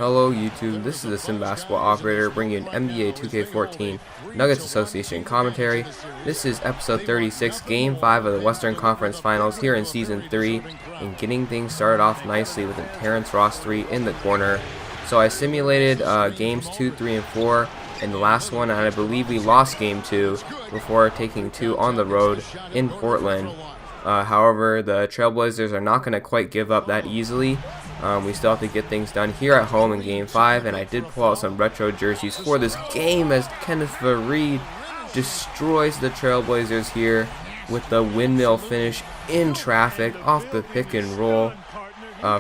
Hello YouTube, this is the Sim Basketball Operator bringing you an NBA 2K14 Nuggets Association commentary. This is episode 36, game 5 of the Western Conference Finals here in season 3, and getting things started off nicely with a Terrence Ross 3 in the corner. So I simulated games 2, 3, and 4 in the last one, and I believe we lost game 2 before taking 2 on the road in Portland. However, the Trailblazers are not going to quite give up that easily. We still have to get things done here at home in Game 5, and I did pull out some retro jerseys for this game as Kenneth Faried destroys the Trailblazers here with the windmill finish in traffic off the pick and roll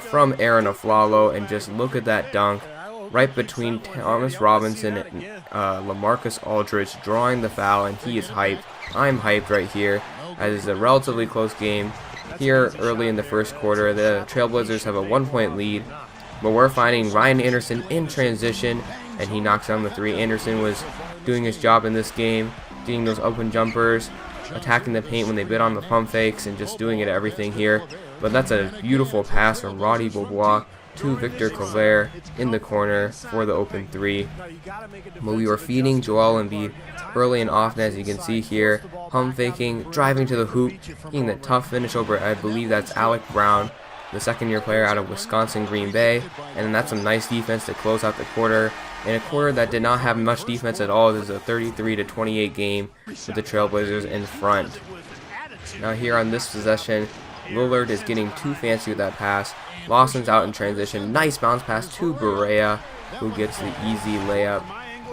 from Aaron Aflalo, and just look at that dunk right between Thomas Robinson and LaMarcus Aldridge, drawing the foul, and he is hyped. I'm hyped right here, as it's a relatively close game. Here early in the first quarter, the Trailblazers have a 1-point lead, but we're finding Ryan Anderson in transition, and he knocks down the 3. Anderson was doing his job in this game, getting those open jumpers, attacking the paint when they bid on the pump fakes, and just doing it everything here. But that's a beautiful pass from Roddy Beaubois to Victor Claver in the corner for the open 3. But we were feeding Joel Embiid early and often, as you can see here, pump faking, driving to the hoop, getting the tough finish over, I believe that's Alec Brown, the second-year player out of Wisconsin Green Bay, and that's some nice defense to close out the quarter. In a quarter that did not have much defense at all, this is a 33-28 game with the Trailblazers in front. Now here on this possession, Lillard is getting too fancy with that pass. Lawson's out in transition. Nice bounce pass to Barea, who gets the easy layup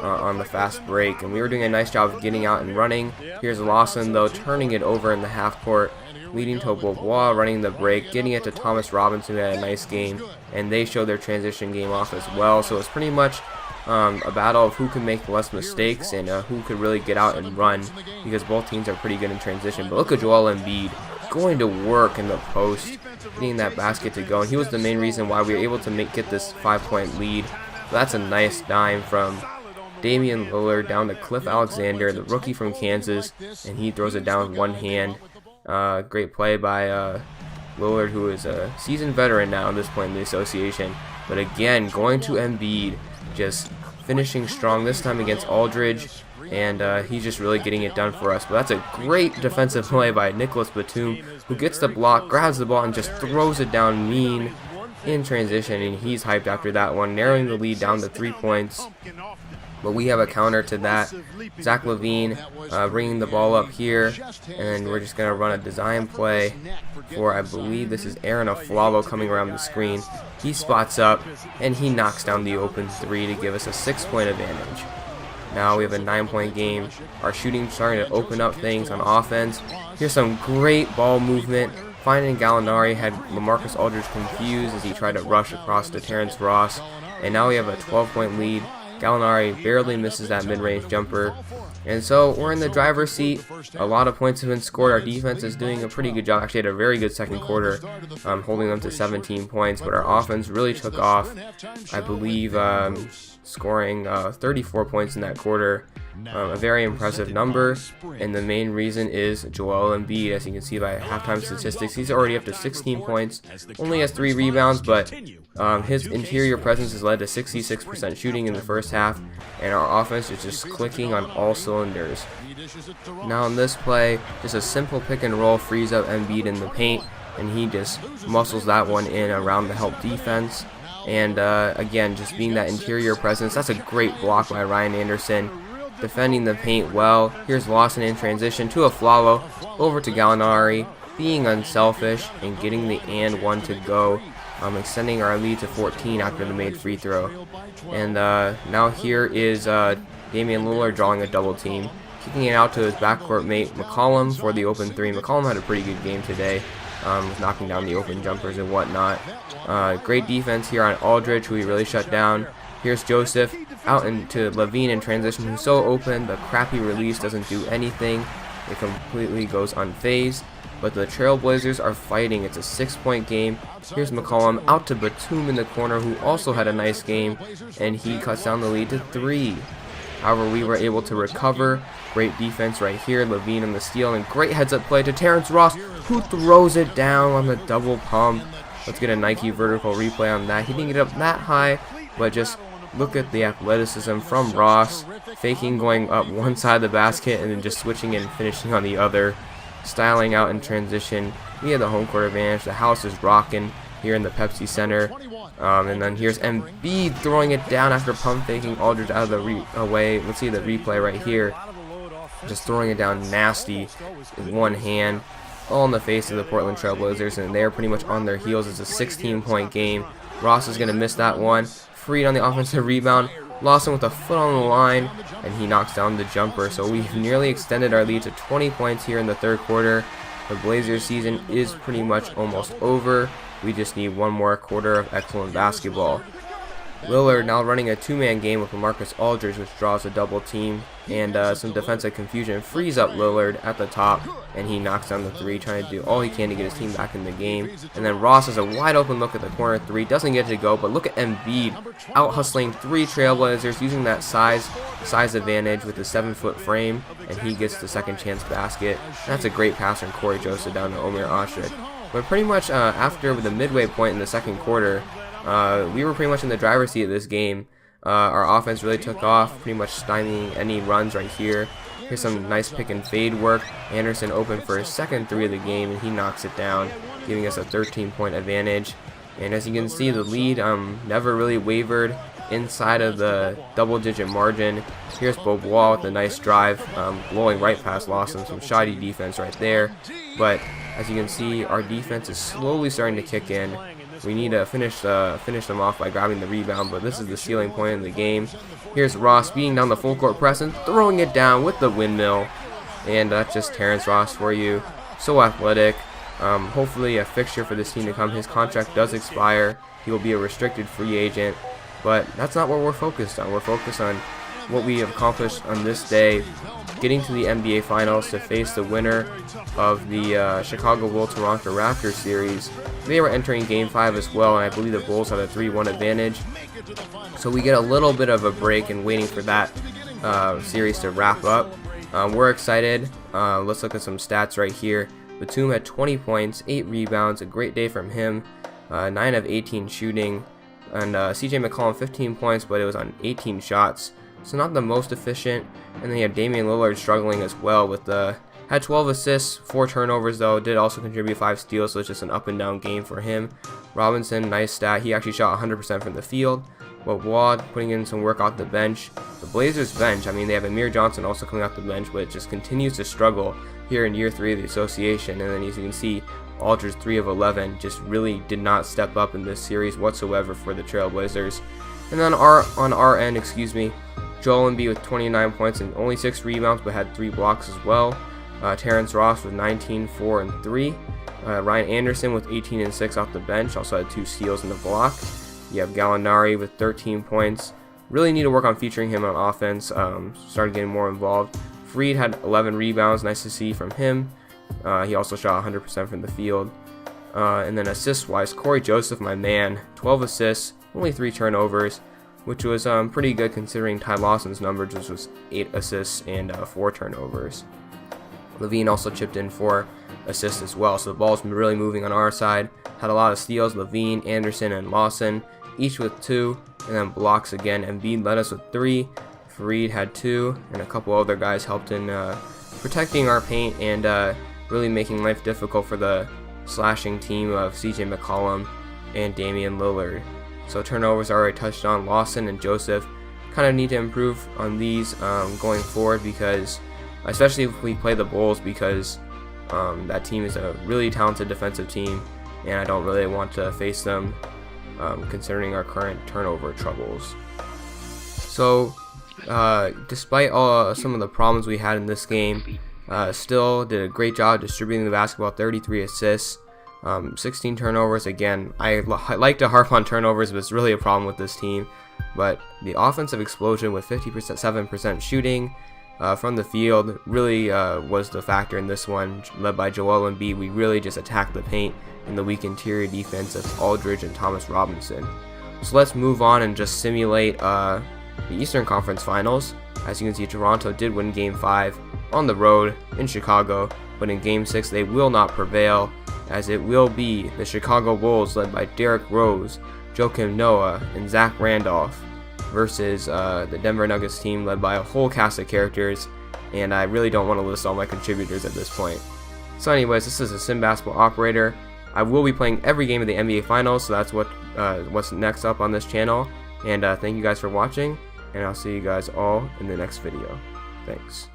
on the fast break. And we were doing a nice job of getting out and running. Here's Lawson, though, turning it over in the half court, leading to Beaubois running the break, getting it to Thomas Robinson, who had a nice game. And they showed their transition game off as well. So it's pretty much a battle of who can make less mistakes and who could really get out and run, because both teams are pretty good in transition. But look at Joel Embiid going to work in the post, getting that basket to go, and he was the main reason why we were able to get this 5-point lead. So that's a nice dime from Damian Lillard down to Cliff Alexander, the rookie from Kansas, and he throws it down with one hand. Great play by Lillard, who is a seasoned veteran now at this point in the association. But again, going to Embiid, just finishing strong this time against Aldridge, and he's just really getting it done for us. But that's a great defensive play by Nicholas Batum, who gets the block, grabs the ball, and just throws it down mean in transition, and he's hyped after that one, narrowing the lead down to 3 points. But we have a counter to that. Zach LaVine bringing the ball up here, and we're just going to run a design play for, I believe this is Aaron Aflalo coming around the screen. He spots up, and he knocks down the open 3 to give us a 6-point advantage. Now we have a 9-point game. Our shooting starting to open up things on offense. Here's some great ball movement. Finding Gallinari had LaMarcus Aldridge confused as he tried to rush across to Terrence Ross. And now we have a 12-point lead. Gallinari barely misses that mid-range jumper. And so we're in the driver's seat. A lot of points have been scored. Our defense is doing a pretty good job. Actually had a very good second quarter, holding them to 17 points. But our offense really took off. I believe scoring 34 points in that quarter. A very impressive number, and the main reason is Joel Embiid. As you can see by halftime statistics, he's already up to 16 points, only has 3 rebounds, but his interior presence has led to 66% shooting in the first half, and our offense is just clicking on all cylinders. Now in this play, just a simple pick and roll frees up Embiid in the paint, and he just muscles that one in around the help defense. And again, just being that interior presence, that's a great block by Ryan Anderson, defending the paint well. Here's Lawson in transition to Aflalo, over to Gallinari, being unselfish and getting the and one to go, extending our lead to 14 after the made free throw. And now here is Damian Lillard drawing a double team, kicking it out to his backcourt mate McCollum for the open 3. McCollum had a pretty good game today, knocking down the open jumpers and whatnot. Great defense here on Aldridge, who he really shut down. Here's Joseph out into LaVine in transition, who's so open. The crappy release doesn't do anything. It completely goes unfazed. But the Trailblazers are fighting. It's a 6-point game. Here's McCollum out to Batum in the corner, who also had a nice game, and he cuts down the lead to 3. However, we were able to recover. Great defense right here. LaVine on the steal, and great heads-up play to Terrence Ross, who throws it down on the double pump. Let's get a Nike vertical replay on that. He didn't get up that high, but just look at the athleticism from Ross, faking going up one side of the basket and then just switching and finishing on the other, styling out in transition. We have the home court advantage. The house is rocking here in the Pepsi Center. And then here's Embiid throwing it down after pump faking Aldridge out of the away. Let's see the replay right here. Just throwing it down nasty with one hand, all in the face of the Portland Trailblazers, and they're pretty much on their heels. It's a 16-point game. Ross is going to miss that one. Freed on the offensive rebound. Lawson with a foot on the line, and he knocks down the jumper. So we've nearly extended our lead to 20 points here in the third quarter. The Blazers season is pretty much almost over. We just need one more quarter of excellent basketball. Lillard now running a two-man game with LaMarcus Aldridge, which draws a double team, and some defensive confusion frees up Lillard at the top, and he knocks down the three, trying to do all he can to get his team back in the game. And then Ross has a wide open look at the corner three, doesn't get to go, but look at Embiid out hustling three Trailblazers, using that size advantage with the 7-foot frame, and he gets the second chance basket. That's a great pass from Corey Joseph down to Omer Aldridge. But pretty much after the midway point in the second quarter, we were pretty much in the driver's seat of this game. Our offense really took off, pretty much stymieing any runs right here. Here's some nice pick and fade work. Anderson open for his second three of the game, and he knocks it down, giving us a 13-point advantage. And as you can see, the lead never really wavered inside of the double-digit margin. Here's Bobois with a nice drive, blowing right past Lawson. Some shoddy defense right there. But as you can see, our defense is slowly starting to kick in. We need to finish them off by grabbing the rebound, but this is the ceiling point in the game. Here's Ross beating down the full court press and throwing it down with the windmill. And that's just Terrence Ross for you. So athletic. Hopefully a fixture for this team to come. His contract does expire. He will be a restricted free agent. But that's not what we're focused on. We're focused on what we have accomplished on this day, getting to the NBA Finals to face the winner of the Chicago Bulls-Toronto Raptors series. They were entering Game 5 as well, and I believe the Bulls have a 3-1 advantage. So we get a little bit of a break and waiting for that series to wrap up. We're excited. Let's look at some stats right here. Batum had 20 points, 8 rebounds, a great day from him, 9 of 18 shooting, and CJ McCollum 15 points, but it was on 18 shots. So not the most efficient. And then you have Damian Lillard struggling as well with had 12 assists, 4 turnovers though, did also contribute 5 steals, so it's just an up and down game for him. Robinson, nice stat, he actually shot 100% from the field. But Wad putting in some work off the bench. The Blazers bench, I mean, they have Amir Johnson also coming off the bench, but it just continues to struggle here in year 3 of the association. And then as you can see, Aldridge 3 of 11 just really did not step up in this series whatsoever for the Trailblazers. And then on our end, Joel Embiid with 29 points and only 6 rebounds, but had 3 blocks as well. Terrence Ross with 19, 4, and 3. Ryan Anderson with 18 and 6 off the bench, also had 2 steals and a block. You have Gallinari with 13 points. Really need to work on featuring him on offense. Started getting more involved. Freed had 11 rebounds, nice to see from him. He also shot 100% from the field. And then assist-wise, Corey Joseph, my man, 12 assists, only 3 turnovers, which was pretty good considering Ty Lawson's numbers, which was 8 assists and 4 turnovers. Levine also chipped in 4 assists as well, so the ball's really moving on our side. Had a lot of steals, Levine, Anderson, and Lawson, each with 2, and then blocks again. Embiid led us with 3, Fareed had 2, and a couple other guys helped in protecting our paint and really making life difficult for the slashing team of CJ McCollum and Damian Lillard. So turnovers already touched on. Lawson and Joseph kind of need to improve on these going forward, because especially if we play the Bulls, because that team is a really talented defensive team, and I don't really want to face them considering our current turnover troubles. So despite some of the problems we had in this game, still did a great job distributing the basketball, 33 assists, 16 turnovers. Again, I like to harp on turnovers, but it's really a problem with this team. But the offensive explosion with 57% shooting from the field really was the factor in this one, led by Joel Embiid. We really just attacked the paint in the weak interior defense of Aldridge and Thomas Robinson. So let's move on and just simulate the Eastern Conference Finals. As you can see, Toronto did win Game 5 on the road in Chicago, but in Game 6 they will not prevail, as it will be the Chicago Bulls led by Derrick Rose, Joakim Noah, and Zach Randolph versus the Denver Nuggets team led by a whole cast of characters, and I really don't want to list all my contributors at this point. So anyways, this is a Sim Basketball Operator. I will be playing every game of the NBA Finals, so that's what's next up on this channel. And thank you guys for watching, and I'll see you guys all in the next video. Thanks.